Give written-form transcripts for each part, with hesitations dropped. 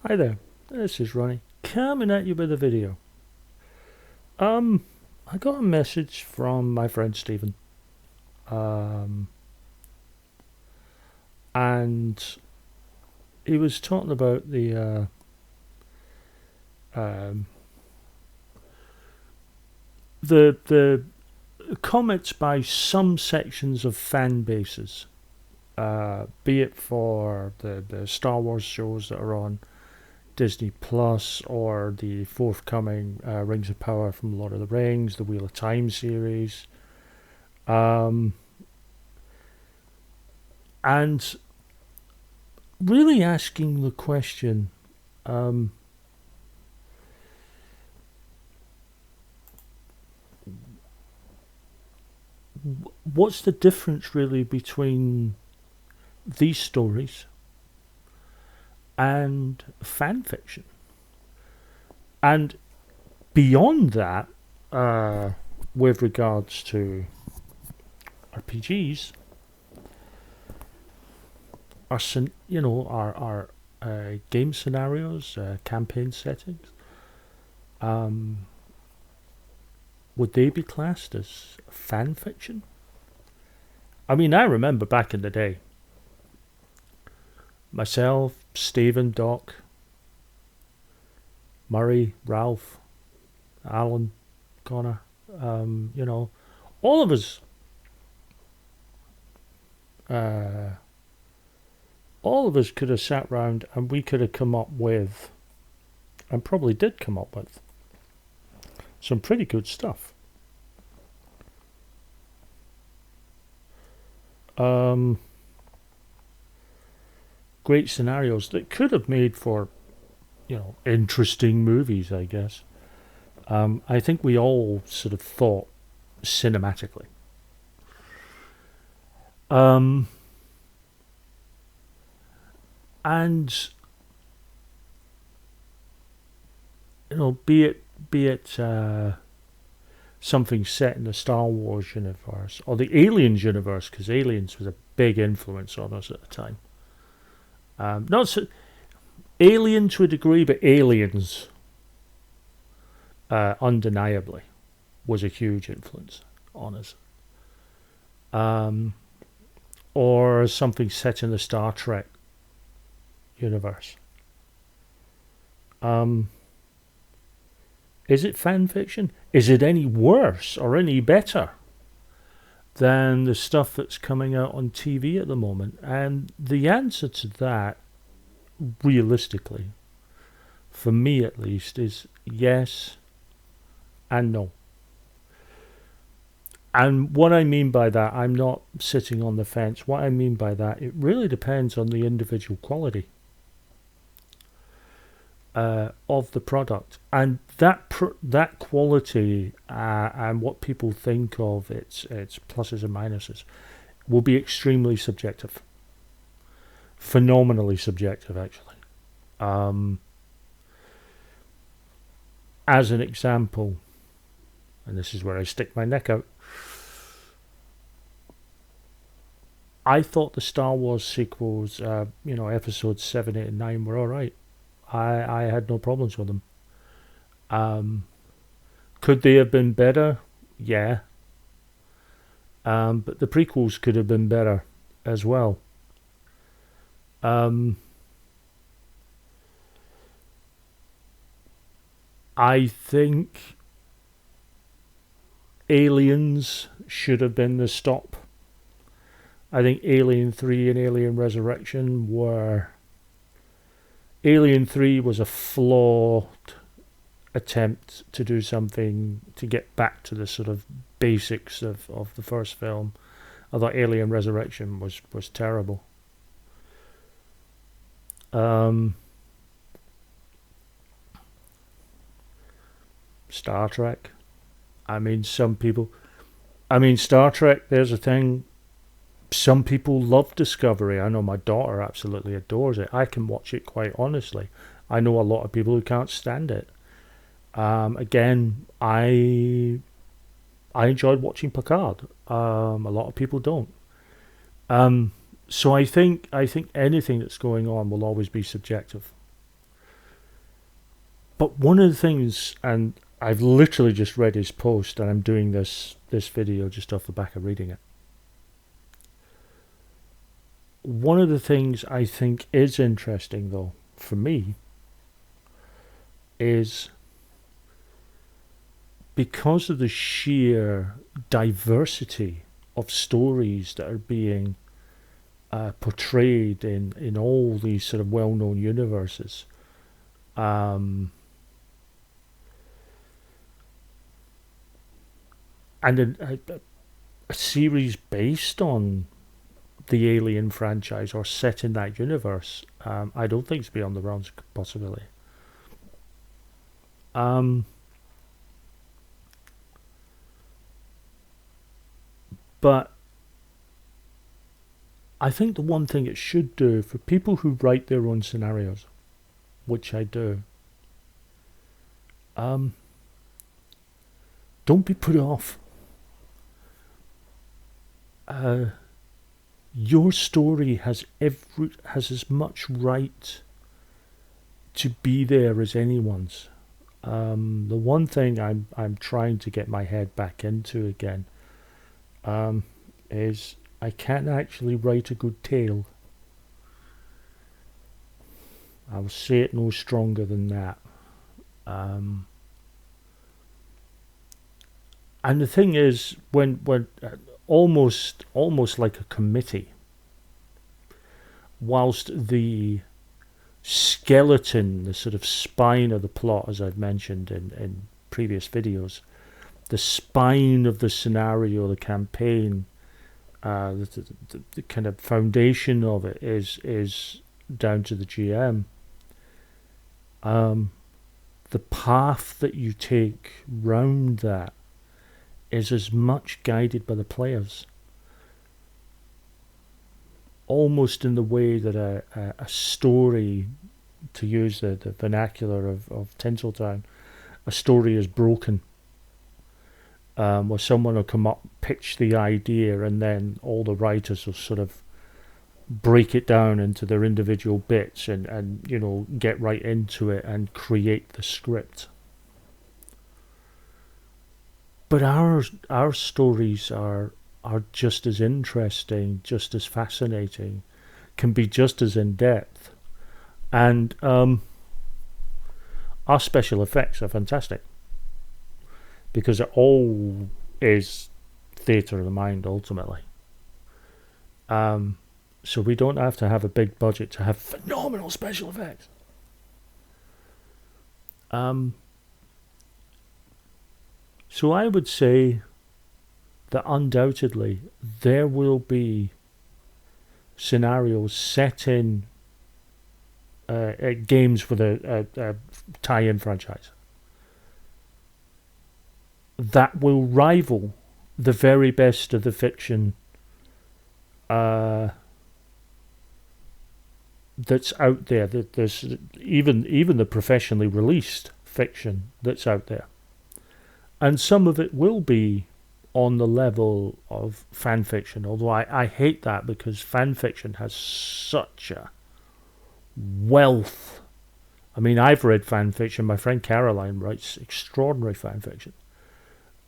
Hi there, this is Ronnie, coming at you with a video. Um, I got a message from my friend Stephen, um, and he was talking about um, the comments by some sections of fan bases, be it for the Star Wars shows that are on Disney Plus or the forthcoming Rings of Power from Lord of the Rings, the Wheel of Time series. Um, and really asking the question, um, what's the difference really between these stories and fan fiction? And beyond that, uh, with regards to RPGs, our game scenarios, campaign settings, um, would they be classed as fan fiction? I mean, I remember back in the day, myself, Stephen, Doc, Murray, Ralph, Alan, Connor, um, you know, all of us, uh, all of us could have sat round and we could have come up with, and probably did come up with, some pretty good stuff. Um, Great scenarios that could have made for, interesting movies, I guess. I think we all sort of thought cinematically. Um, and be it something set in the Star Wars universe or the Aliens universe, because Aliens was a big influence on us at the time. Not so, Alien to a degree, but Aliens undeniably was a huge influence on us. Um, or something set in the Star Trek universe. Um, is it fan fiction? Is it any worse or any better than the stuff that's coming out on TV at the moment? And the answer to that, realistically, for me at least, is yes and no. And what I mean by that, I'm not sitting on the fence. What I mean by that, it really depends on the individual quality of the product, and that quality and what people think of its pluses and minuses will be extremely subjective, phenomenally subjective, actually. Um, as an example, and this is where I stick my neck out, I thought the Star Wars sequels, episodes 7, 8, and 9 were alright. I had no problems with them. Um, could they have been better? Yeah. But the prequels could have been better as well. Um, I think Aliens should have been the stop. I think Alien 3 and Alien Resurrection were. Alien 3 was a flawed attempt to do something to get back to the sort of basics of the first film. I thought Alien Resurrection was terrible. Um, Star Trek. I mean, some people. I mean, Star Trek, there's a thing. Some people love Discovery. I know my daughter absolutely adores it. I can watch it quite honestly. I know a lot of people who can't stand it. Again, I enjoyed watching Picard. A lot of people don't. So I think anything that's going on will always be subjective. But one of the things, and I've literally just read his post, and I'm doing this video just off the back of reading it. One of the things I think is interesting, though, for me, is because of the sheer diversity of stories that are being portrayed in all these sort of well-known universes. And a series based on the Alien franchise or set in that universe, I don't think it's beyond the realms of possibility. But I think the one thing it should do for people who write their own scenarios, which I do, don't be put off. Your story has as much right to be there as anyone's. The one thing I'm trying to get my head back into again is I can't actually write a good tale. I'll say it no stronger than that. And the thing is, when almost like a committee, whilst the skeleton, the sort of spine of the plot, as I've mentioned in previous videos, the spine of the scenario, the campaign, the kind of foundation of it is down to the GM. The path that you take round that is as much guided by the players, almost in the way that a story, to use the vernacular of Tinseltown, a story is broken. Where someone will come up, pitch the idea, and then all the writers will sort of break it down into their individual bits and get right into it and create the script. But our stories are just as interesting, just as fascinating, can be just as in depth, and our special effects are fantastic, because it all is theatre of the mind ultimately. So we don't have to have a big budget to have phenomenal special effects. So I would say that undoubtedly there will be scenarios set in games with a tie-in franchise that will rival the very best of the fiction that's out there. That there's even the professionally released fiction that's out there, and some of it will be on the level of fan fiction. Although I hate that, because fan fiction has such a wealth. I mean, I've read fan fiction. My friend Caroline writes extraordinary fan fiction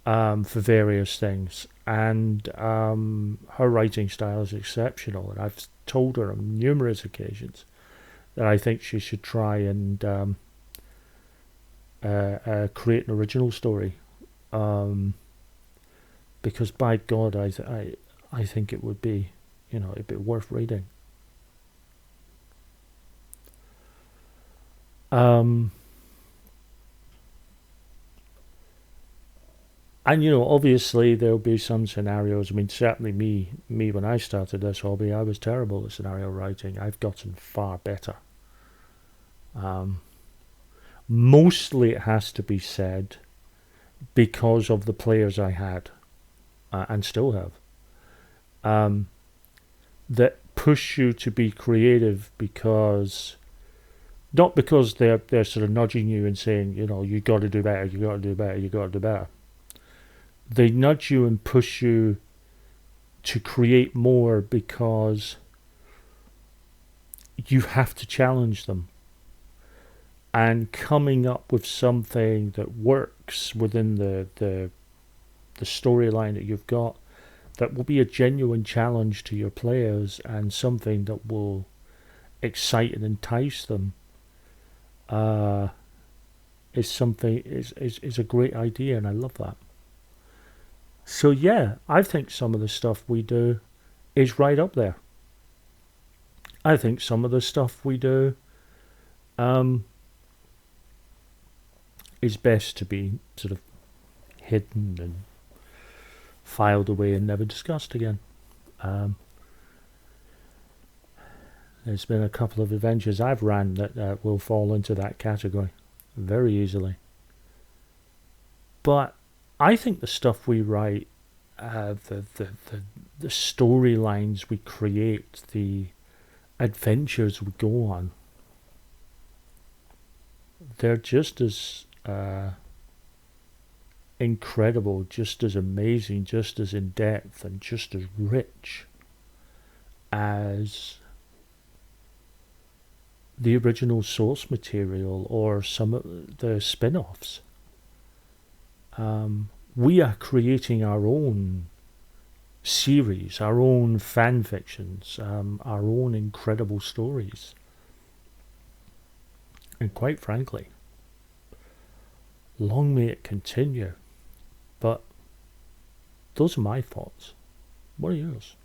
for various things, and her writing style is exceptional, and I've told her on numerous occasions that I think she should try and create an original story, because by God, I think it would be, it'd be worth reading. And obviously there'll be some scenarios. I mean, certainly me when I started this hobby, I was terrible at scenario writing. I've gotten far better. Mostly it has to be said because of the players I had and still have, that push you to be creative, because not because they're sort of nudging you and saying, you got to do better, you got to do better, you got to do better. They nudge you and push you to create more because you have to challenge them. and coming up with something that works within the storyline that you've got, that will be a genuine challenge to your players and something that will excite and entice them, uh, is a great idea, and I love that. So yeah, I think some of the stuff we do is right up there. I think some of the stuff we do um, is best to be sort of hidden and filed away and never discussed again. Um, there's been a couple of adventures I've ran that will fall into that category very easily. But I think the stuff we write, the storylines we create, the adventures we go on, they're just as incredible, just as amazing, just as in depth, and just as rich as the original source material or some of the spin offs. We are creating our own series, our own fan fictions, our own incredible stories. And quite frankly, long may it continue. But those are my thoughts. What are yours?